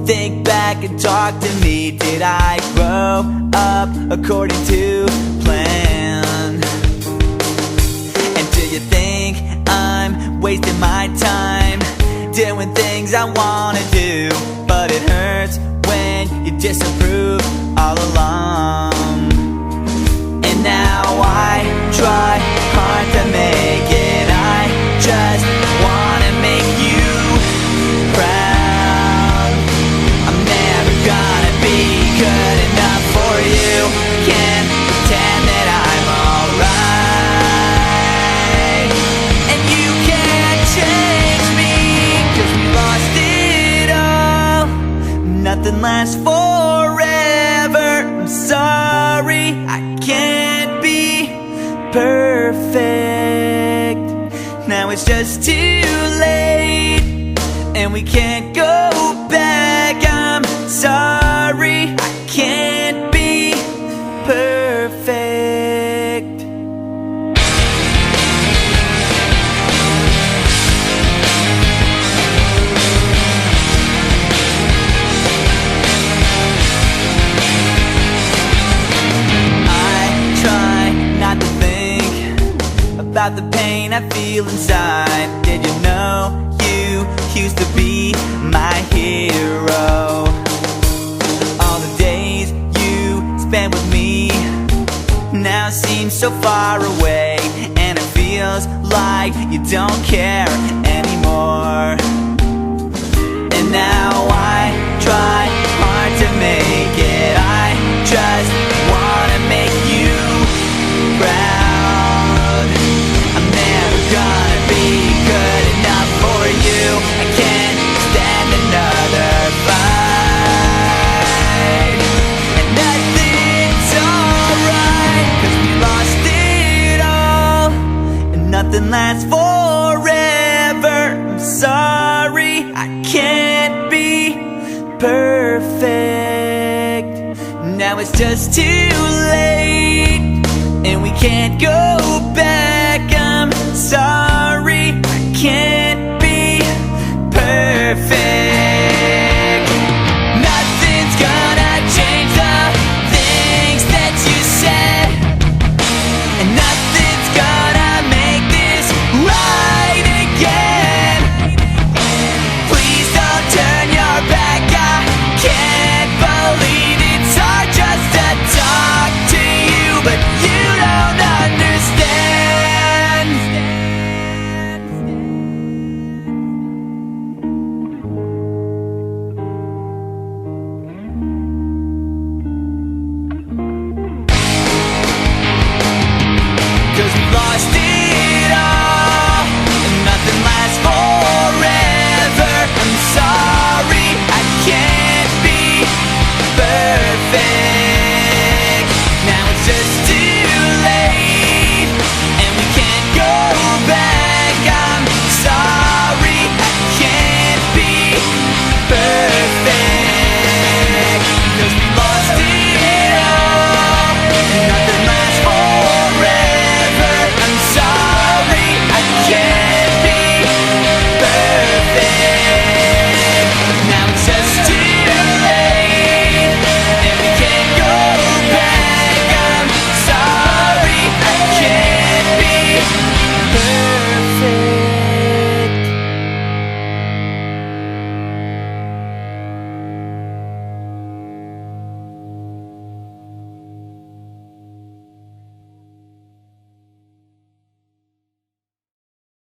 Think back and talk to me. Did I grow up according to plan? And do you think I'm wasting my time doing things I wanna do? But it hurts when you disapprove all along. And now I try hard to make it. I just wanna make you proud. Gonna be good enough for you. Can't pretend that I'm alright. And you can't change me, 'cause we lost it all. Nothing lasts forever. I'm sorry, I can't be perfect. Now it's just too late, and we can't go back. I'm sorry, I can't be perfect. I try not to think about the pain I feel inside. Did you know you used to be my hero? All the days you spent with me now seem so far away, and it feels like you don't care anymore. And now I try hard to make it. I just wanna make you proud. I'm never gonna be good enough for you. I can't stand another fight. And nothing's alright, 'cause we lost it all. And nothing lasts forever. I'm sorry, I can't be perfect. Now it's just too late, and we can't go back. I'm sorry, I can't be perfect.